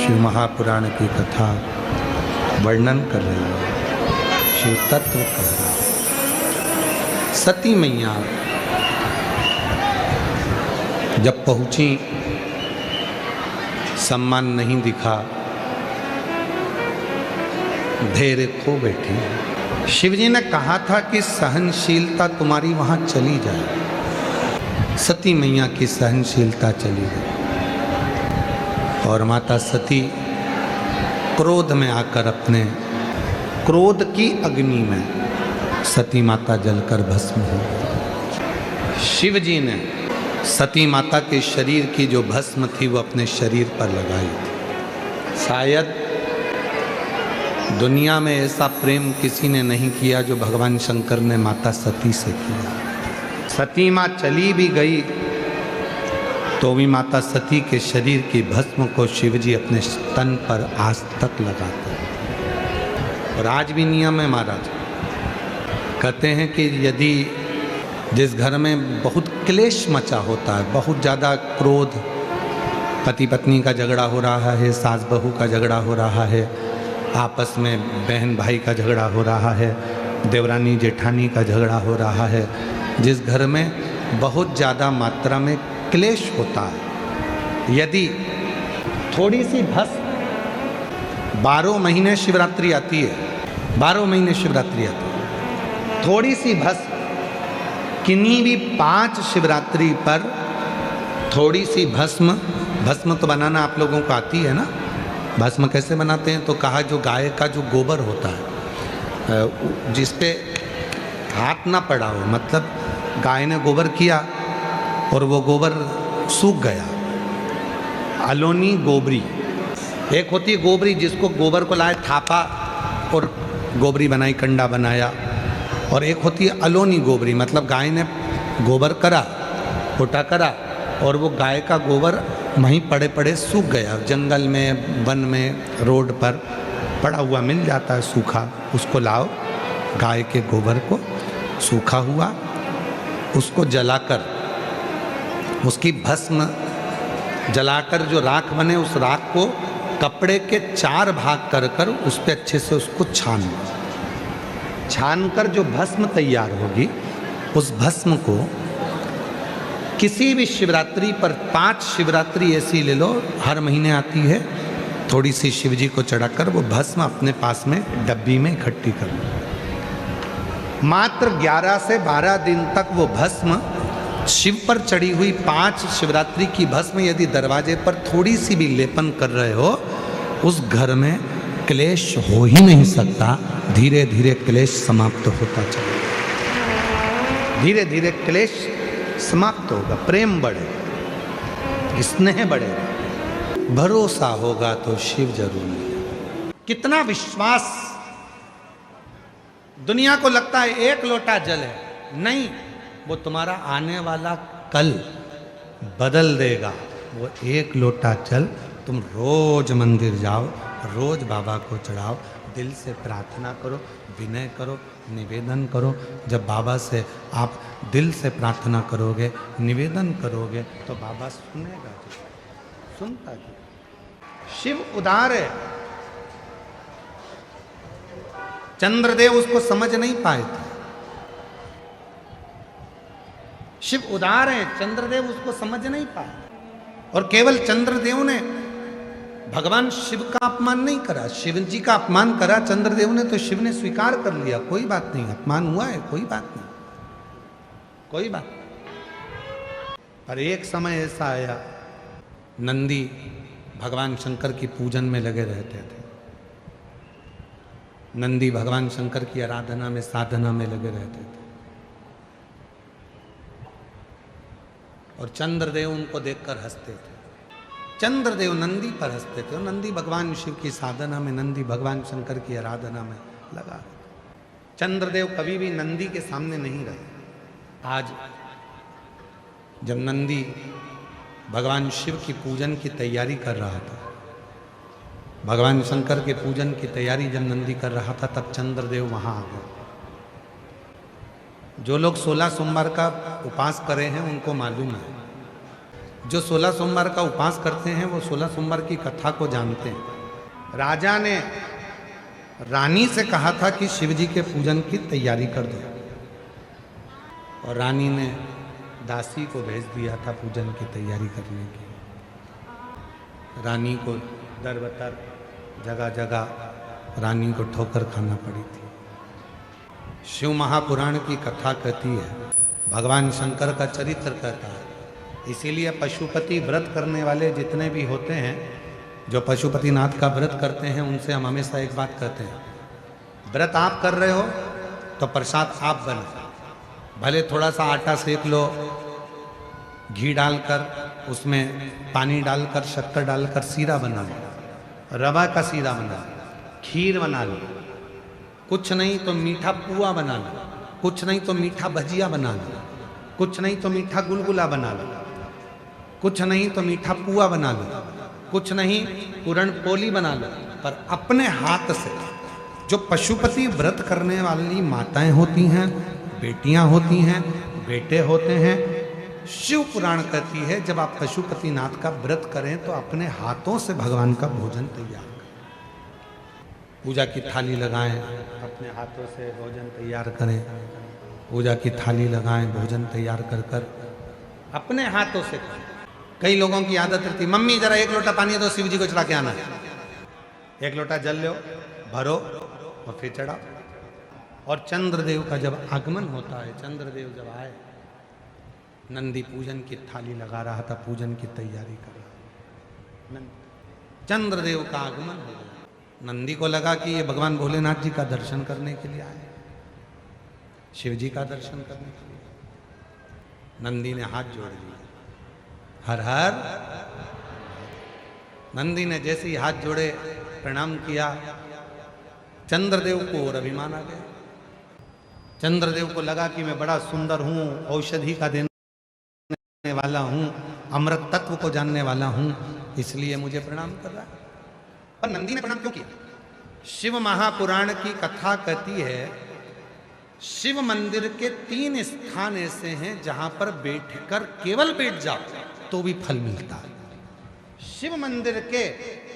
शिव महापुराण की कथा वर्णन कर रही है, शिव तत्व कह रहा है। सती मैया जब पहुंची, सम्मान नहीं दिखा, धैर्य खो बैठी। शिवजी ने कहा था कि सहनशीलता तुम्हारी वहां चली जाए। सती मैया की सहनशीलता चली गई और माता सती क्रोध में आकर अपने क्रोध की अग्नि में सती माता जलकर भस्म हो गई। शिवजी ने सती माता के शरीर की जो भस्म थी वो अपने शरीर पर लगाई थी। शायद दुनिया में ऐसा प्रेम किसी ने नहीं किया जो भगवान शंकर ने माता सती से किया। सती माँ चली भी गई तो भी माता सती के शरीर की भस्म को शिवजी अपने तन पर आज तक लगाते हैं। और आज भी नियम है महाराज, कहते हैं कि यदि जिस घर में बहुत क्लेश मचा होता है, बहुत ज़्यादा क्रोध, पति पत्नी का झगड़ा हो रहा है, सास बहू का झगड़ा हो रहा है, आपस में बहन भाई का झगड़ा हो रहा है, देवरानी जेठानी का झगड़ा हो रहा है, जिस घर में बहुत ज़्यादा मात्रा में क्लेश होता है, यदि थोड़ी सी भस्म, 12 महीने शिवरात्रि आती है, 12 महीने शिवरात्रि आती है, थोड़ी सी भस्म किन्हीं भी 5 शिवरात्रि पर थोड़ी सी भस्म तो बनाना आप लोगों को आती है ना। भस्म कैसे बनाते हैं तो कहा, जो गाय का जो गोबर होता है जिस पे हाथ ना पड़ा हो, मतलब गाय ने गोबर किया और वो गोबर सूख गया, अलोनी गोबरी। एक होती है गोबरी जिसको गोबर को लाए थापा और गोबरी बनाई, कंडा बनाया, और एक होती है अलोनी गोबरी, मतलब गाय ने गोबर करा, फोटा करा और वो गाय का गोबर वहीं पड़े पड़े सूख गया, जंगल में, वन में, रोड पर पड़ा हुआ मिल जाता है सूखा, उसको लाओ, गाय के गोबर को सूखा हुआ उसको जलाकर, उसकी भस्म जलाकर जो राख बने, उस राख को कपड़े के 4 भाग कर कर उस पर अच्छे से उसको छानकर जो भस्म तैयार होगी, उस भस्म को किसी भी शिवरात्रि पर 5 शिवरात्रि ऐसी ले लो, हर महीने आती है, थोड़ी सी शिवजी को चढ़ाकर वो भस्म अपने पास में डब्बी में इकट्ठी कर लो। मात्र 11 से 12 दिन तक वो भस्म शिव पर चढ़ी हुई 5 शिवरात्रि की भस्म यदि दरवाजे पर थोड़ी सी भी लेपन कर रहे हो, उस घर में क्लेश हो ही नहीं सकता। धीरे धीरे क्लेश समाप्त होता चलेगा, धीरे धीरे क्लेश समाप्त होगा, प्रेम बढ़ेगा, स्नेह बढ़ेगा, भरोसा होगा तो शिव जरूर मिलेगा। कितना विश्वास! दुनिया को लगता है 1 लोटा जल है, नहीं, वो तुम्हारा आने वाला कल बदल देगा। वो 1 लोटा जल तुम रोज मंदिर जाओ, रोज बाबा को चढ़ाओ, दिल से प्रार्थना करो, विनय करो, निवेदन करो। जब बाबा से आप दिल से प्रार्थना करोगे, निवेदन करोगे, तो बाबा सुनेगा, सुनता है। शिव उदार है। चंद्रदेव उसको समझ नहीं पाए थे। शिव उदार है, चंद्रदेव उसको समझ नहीं पाए, और केवल चंद्रदेव ने भगवान शिव का अपमान नहीं करा, शिव जी का अपमान करा चंद्रदेव ने, तो शिव ने स्वीकार कर लिया, कोई बात नहीं, अपमान हुआ है, कोई बात नहीं, कोई बात नहीं। पर एक समय ऐसा आया, नंदी भगवान शंकर की पूजन में लगे रहते थे, नंदी भगवान शंकर की आराधना में, साधना में लगे रहते थे, और चंद्रदेव उनको देखकर हंसते थे। चंद्रदेव नंदी पर हंसते थे, और नंदी भगवान शिव की साधना में, नंदी भगवान शंकर की आराधना में लगा। चंद्रदेव कभी भी नंदी के सामने नहीं रहे। आज जब नंदी भगवान शिव की पूजन की तैयारी कर रहा था, भगवान शंकर के पूजन की तैयारी जब नंदी कर रहा था, तब चंद्रदेव वहां आ गए। जो लोग 16 सोमवार का उपवास करे हैं उनको मालूम है, जो 16 सोमवार का उपवास करते हैं वो 16 सोमवार की कथा को जानते हैं। राजा ने रानी से कहा था कि शिव जी के पूजन की तैयारी कर दो, और रानी ने दासी को भेज दिया था पूजन की तैयारी करने की। रानी को दर बतर जगह जगह रानी को ठोकर खाना पड़ी थी। शिव महापुराण की कथा कहती है, भगवान शंकर का चरित्र कहता है। इसीलिए पशुपति व्रत करने वाले जितने भी होते हैं, जो पशुपतिनाथ का व्रत करते हैं, उनसे हम हमेशा एक बात कहते हैं, व्रत आप कर रहे हो तो प्रसाद आप बनो। भले थोड़ा सा आटा सेक लो, घी डालकर उसमें पानी डालकर शक्कर डालकर सीरा बना लो, रवा का सीरा बना लो, खीर बना लो, कुछ नहीं तो मीठा पुआ बना लो, कुछ नहीं तो मीठा भजिया बना लो, कुछ नहीं तो मीठा गुलगुला बना लो, कुछ नहीं तो मीठा पुआ बना लो, कुछ नहीं पूरण पोली बना लो। पर अपने हाथ से जो पशुपति व्रत करने वाली माताएं होती हैं, बेटियां होती हैं, बेटे होते हैं, शिव पुराण कहती है जब आप पशुपतिनाथ का व्रत करें तो अपने हाथों से भगवान का भोजन तैयार करें। पूजा की थाली लगाएं, अपने हाथों से भोजन तैयार करें। पूजा की थाली लगाएं, भोजन तैयार कर कर अपने हाथों से करें। कई लोगों की आदत रहती, मम्मी जरा एक लोटा पानी दो, शिव जी को चढ़ा के आना है। एक लोटा जल लो, भरो और फिर चढ़ाओ। और चंद्रदेव का जब आगमन होता है, चंद्रदेव जब आए, नंदी पूजन की थाली लगा रहा था, पूजन की तैयारी कर रहा। चंद्रदेव का आगमन हो गया। नंदी को लगा कि ये भगवान भोलेनाथ जी का दर्शन करने के लिए आए, शिव जी का दर्शन करने के लिए। नंदी ने हाथ जोड़ दिए, हर हर। नंदी ने जैसे ही हाथ जोड़े, प्रणाम किया, चंद्रदेव को और अभिमान आ गया। चंद्रदेव को लगा कि मैं बड़ा सुंदर हूं, औषधि का देने वाला हूं, अमृत तत्व को जानने वाला हूं, इसलिए मुझे प्रणाम कर रहा है। पर नंदी ने प्रणाम क्यों किया? शिव महापुराण की कथा कहती है, शिव मंदिर के 3 स्थान ऐसे हैं जहां पर बैठकर केवल बैठ जाओ तो भी फल मिलता है। शिव मंदिर के,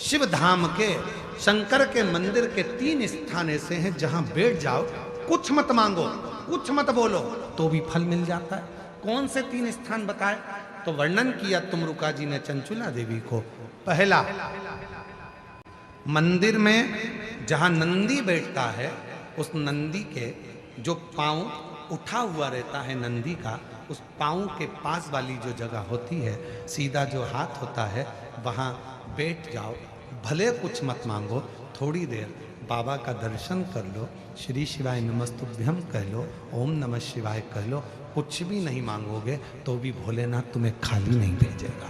शिव धाम के, शंकर के मंदिर के 3 स्थान ऐसे हैं जहां बैठ जाओ, कुछ मत मांगो, कुछ मत बोलो तो भी फल मिल जाता है। कौन से 3 स्थान बताए? तो वर्णन किया तुमरुका जी ने चंचुला देवी को। पहला, मंदिर में जहां नंदी बैठता है, उस नंदी के जो पांव उठा हुआ रहता है नंदी का, उस पांव के पास वाली जो जगह होती है, सीधा जो हाथ होता है, वहां बैठ जाओ। भले कुछ मत मांगो, थोड़ी देर बाबा का दर्शन कर लो, श्री शिवाय नमस्तुभ्यम कह लो, ओम नमः शिवाय कह लो। कुछ भी नहीं मांगोगे तो भी भोलेनाथ तुम्हें खाली नहीं भेजेगा।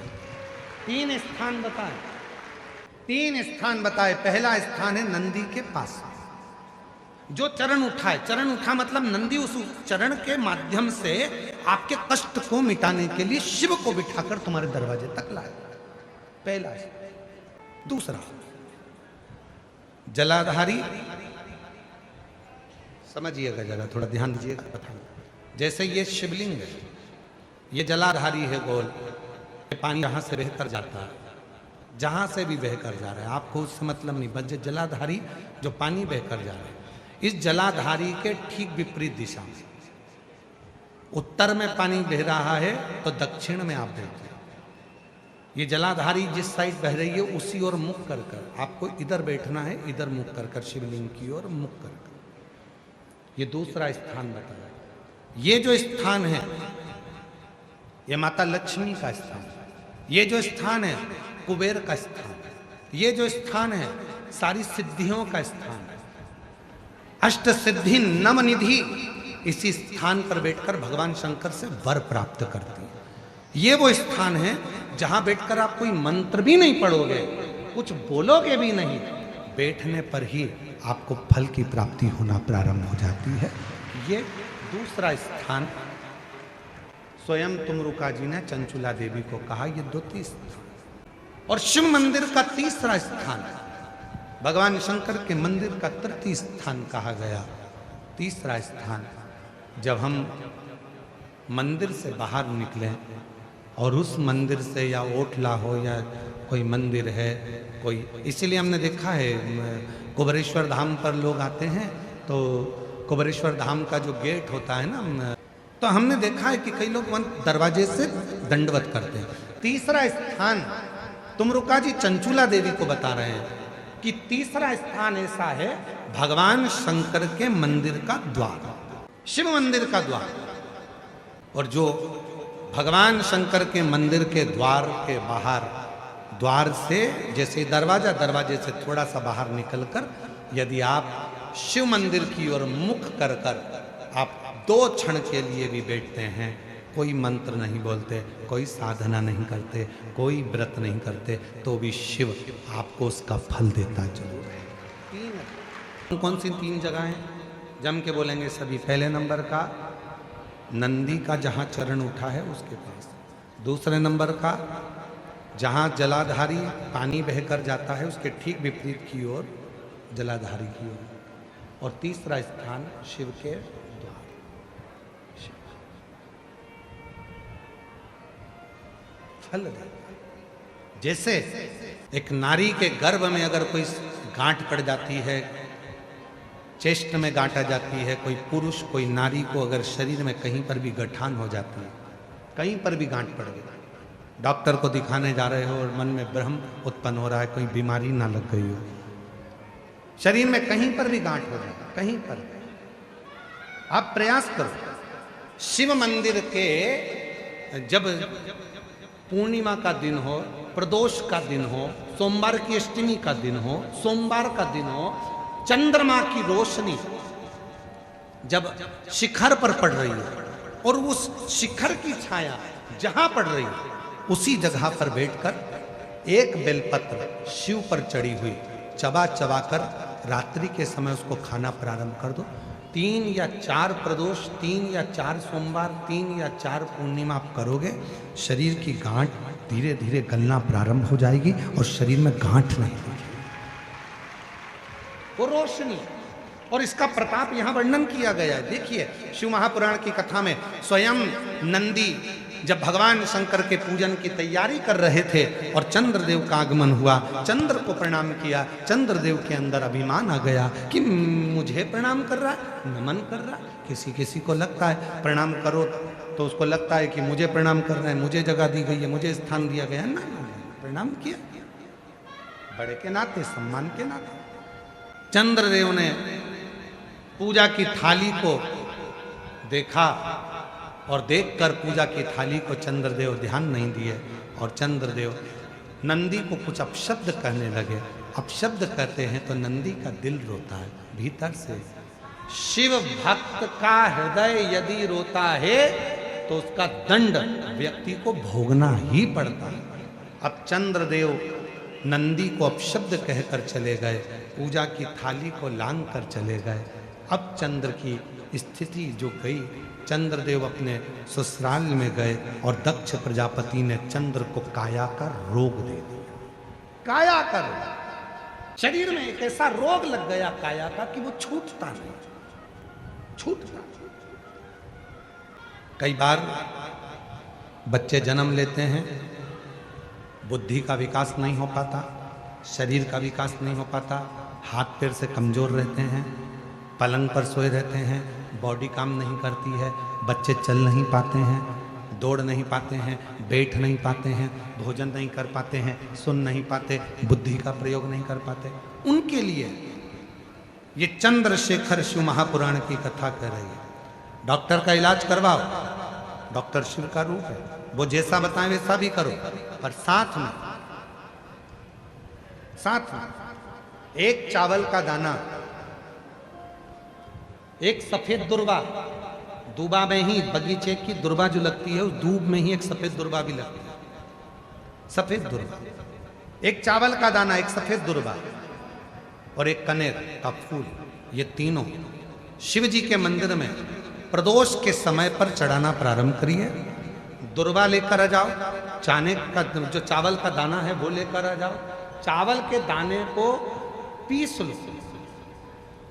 3 स्थान बताए, 3 स्थान बताए। पहला स्थान है नंदी के पास, जो चरण उठाए। चरण उठा मतलब नंदी उस चरण के माध्यम से आपके कष्ट को मिटाने के लिए शिव को बिठाकर तुम्हारे दरवाजे तक लाए। पहला। दूसरा, जलाधारी, समझिएगा जरा, थोड़ा ध्यान दीजिएगा बताऊं। जैसे ये शिवलिंग है, ये जलाधारी है गोल, पानी यहां से बहकर जाता है, जहां से भी बहकर जा रहा है, आपको उससे मतलब नहीं, बस जलाधारी जो पानी बहकर जा रहा है, इस जलाधारी के ठीक विपरीत दिशा में, उत्तर में पानी बह रहा है तो दक्षिण में आप बैठे। ये जलाधारी जिस साइड बह रही है उसी ओर मुख कर कर आपको इधर बैठना है, इधर मुख कर कर शिवलिंग की ओर मुख कर कर। ये दूसरा स्थान बताया। ये जो स्थान है, ये माता लक्ष्मी का स्थान है। ये जो स्थान है, कुबेर का स्थान है। ये जो स्थान है, सारी सिद्धियों का स्थान है। अष्ट सिद्धि नवनिधि इसी स्थान पर बैठकर भगवान शंकर से वर प्राप्त करती है। ये वो स्थान है जहां बैठकर आप कोई मंत्र भी नहीं पढ़ोगे, कुछ बोलोगे भी नहीं, बैठने पर ही आपको फल की प्राप्ति होना प्रारंभ हो जाती है। ये दूसरा स्थान स्वयं तुमरुका जी ने चंचुला देवी को कहा, ये 2 स्थान। और शिव मंदिर का तीसरा स्थान, भगवान शंकर के मंदिर का तृतीय स्थान कहा गया। तीसरा स्थान, जब हम मंदिर से बाहर निकलें और उस मंदिर से या ओटला हो या कोई मंदिर है कोई, इसीलिए हमने देखा है कुबेरेश्वर धाम पर लोग आते हैं तो कुबेरेश्वर धाम का जो गेट होता है ना, तो हमने देखा है कि कई लोग दरवाजे से दंडवत करते हैं। तीसरा स्थान तुमरुका जी चंचूला देवी को बता रहे हैं कि तीसरा स्थान ऐसा है भगवान शंकर के मंदिर का द्वार, शिव मंदिर का द्वार। और जो भगवान शंकर के मंदिर के द्वार के बाहर, द्वार से जैसे दरवाजा, दरवाजे से थोड़ा सा बाहर निकलकर यदि आप शिव मंदिर की ओर मुख कर आप 2 क्षण के लिए भी बैठते हैं, कोई मंत्र नहीं बोलते, कोई साधना नहीं करते, कोई व्रत नहीं करते, तो भी शिव आपको उसका फल देता जरूर है। कौन सी 3 जगह हैं जम के बोलेंगे सभी? पहले नंबर का नंदी का जहाँ चरण उठा है उसके पास, दूसरे नंबर का जहाँ जलाधारी पानी बहकर जाता है उसके ठीक विपरीत की ओर जलाधारी की ओर, और तीसरा स्थान शिव के द्वार। फल देता। जैसे एक नारी के गर्भ में अगर कोई गांठ पड़ जाती है, चेस्ट में गांठ आ जाती है, कोई पुरुष कोई नारी को अगर शरीर में कहीं पर भी गठान हो जाती है, कहीं पर भी गांठ पड़ गई, डॉक्टर को दिखाने जा रहे हो और मन में भ्रम उत्पन्न हो रहा है कोई बीमारी ना लग गई हो, शरीर में कहीं पर भी गांठ हो जाए, कहीं पर आप प्रयास करो। शिव मंदिर के जब पूर्णिमा का दिन हो, प्रदोष का दिन हो, सोमवार की अष्टमी का दिन हो, सोमवार का दिन हो, चंद्रमा की रोशनी जब शिखर पर पड़ रही है और उस शिखर की छाया जहां पड़ रही है उसी जगह पर बैठकर एक बेलपत्र शिव पर चढ़ी हुई चबा चबा कर रात्रि के समय उसको खाना प्रारंभ कर दो। 3 या 4 प्रदोष, 3 या 4 सोमवार, 3 या 4 पूर्णिमा आप करोगे, शरीर की गांठ धीरे धीरे गलना प्रारंभ हो जाएगी और शरीर में गांठ नहीं होगी, वो रोशनी। और इसका प्रताप यहां वर्णन किया गया है। देखिए शिव महापुराण की कथा में स्वयं नंदी जब भगवान शंकर के पूजन की तैयारी कर रहे थे और चंद्रदेव का आगमन हुआ, चंद्र को प्रणाम किया, चंद्रदेव के अंदर अभिमान आ गया कि मुझे प्रणाम कर रहा है, नमन कर रहा है। किसी किसी को लगता है प्रणाम करो तो उसको लगता है कि मुझे प्रणाम करना है, मुझे जगह दी गई है, मुझे स्थान दिया गया है। ना, प्रणाम किया बड़े के नाते, सम्मान के नाते। चंद्रदेव ने पूजा की थाली को देखा और देखकर पूजा की थाली को चंद्रदेव ध्यान नहीं दिए और चंद्रदेव नंदी को कुछ अपशब्द कहने लगे। अपशब्द कहते हैं तो नंदी का दिल रोता है भीतर से। शिव भक्त का हृदय यदि रोता है तो उसका दंड व्यक्ति को भोगना ही पड़ता है। अब चंद्रदेव नंदी को अपशब्द कहकर चले गए, पूजा की थाली को लांग कर चले गए। अब चंद्र की स्थिति जो गई, चंद्रदेव अपने ससुराल में गए और दक्ष प्रजापति ने चंद्र को काया का रोग दे दिया। काया का रोग, शरीर में एक ऐसा रोग लग गया काया का कि वो छूटता नहीं, छूटता। कई बार बच्चे जन्म लेते हैं, बुद्धि का विकास नहीं हो पाता, शरीर का विकास नहीं हो पाता, हाथ पैर से कमजोर रहते हैं, पलंग पर सोए रहते हैं, बॉडी काम नहीं करती है, बच्चे चल नहीं पाते हैं, दौड़ नहीं पाते हैं, बैठ नहीं पाते हैं, भोजन नहीं कर पाते हैं, सुन नहीं पाते, बुद्धि का प्रयोग नहीं कर पाते। उनके लिए ये चंद्रशेखर शिव महापुराण की कथा कह रही है। डॉक्टर का इलाज करवाओ, डॉक्टर शिव का रूप है, वो जैसा बताएं वैसा भी करो, पर साथ में एक चावल का दाना, एक सफेद दुर्वा, दूबा में ही बगीचे की दुर्वा जो लगती है उस दूब में ही एक सफेद दुर्वा भी लगती है, सफेद दुर्वा, एक चावल का दाना, एक सफेद दुर्वा और एक कनेर का फूल, ये तीनों शिव जी के मंदिर में प्रदोष के समय पर चढ़ाना प्रारंभ करिए। दुर्वा लेकर आ जाओ, चाने का जो चावल का दाना है वो लेकर आ जाओ, चावल के दाने को पीस लो,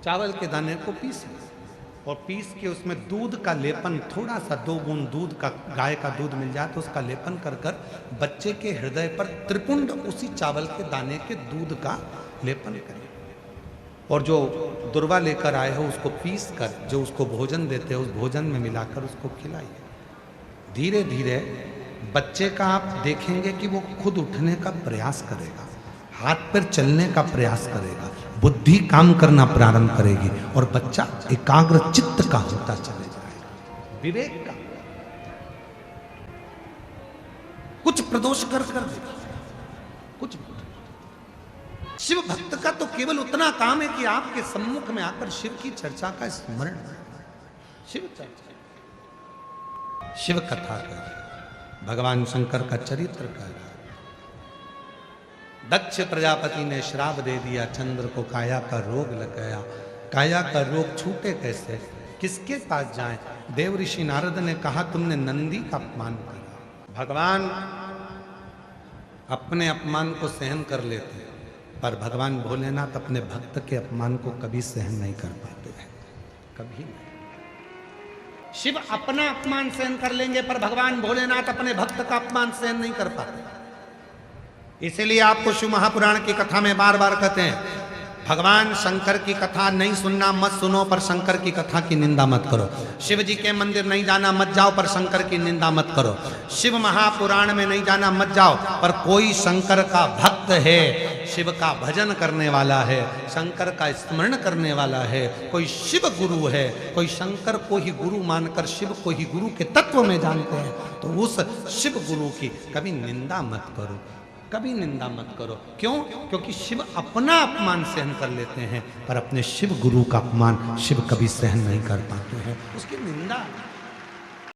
चावल के दाने को पीस लो, और पीस के उसमें दूध का लेपन, थोड़ा सा 2 बूंद दूध का, गाय का दूध मिल जाए तो उसका लेपन कर कर बच्चे के हृदय पर त्रिपुंड उसी चावल के दाने के दूध का लेपन करें। और जो दुर्वा लेकर आए हो उसको पीस कर जो उसको भोजन देते हो उस भोजन में मिलाकर उसको खिलाइए। धीरे धीरे बच्चे का आप देखेंगे कि वो खुद उठने का प्रयास करेगा, हाथ पैर चलने का प्रयास करेगा, बुद्धि काम करना प्रारंभ करेगी और बच्चा एकाग्र चित्त का होता चले जाएगा, विवेक का। कुछ प्रदोष कर देखिए, कुछ। शिव भक्त का तो केवल उतना काम है कि आपके सम्मुख में आकर शिव की चर्चा का स्मरण, शिव चर्चा, शिव कथा कर, भगवान शंकर का चरित्र कर। दक्ष प्रजापति ने श्राप दे दिया, चंद्र को काया का रोग लग गया। काया का रोग छूटे कैसे, किसके पास जाएं? देव ऋषि नारद ने कहा तुमने नंदी का अपमान किया। भगवान अपने अपमान को सहन कर लेते, पर भगवान भोलेनाथ अपने भक्त के अपमान को कभी सहन नहीं कर पाते हैं, कभी नहीं। शिव अपना अपमान सहन कर लेंगे पर भगवान भोलेनाथ अपने भक्त का अपमान सहन नहीं कर पाते। इसीलिए आपको शिव महापुराण की कथा में बार बार कहते हैं भगवान शंकर की कथा नहीं सुनना मत सुनो, पर शंकर की कथा की निंदा मत करो। शिव जी के मंदिर नहीं जाना मत जाओ, पर शंकर की निंदा मत करो। शिव महापुराण में नहीं जाना मत जाओ, पर कोई शंकर का भक्त है, शिव का भजन करने वाला है, शंकर का स्मरण करने वाला है, कोई शिव गुरु है, कोई शंकर को ही गुरु मानकर शिव को ही गुरु के तत्व में जानते हैं, तो उस शिव गुरु की कभी निंदा मत करो, कभी निंदा मत करो। क्यों? क्योंकि शिव अपना अपमान सहन कर लेते हैं, पर अपने शिव गुरु का अपमान शिव कभी सहन नहीं कर पाते हैं, उसकी निंदा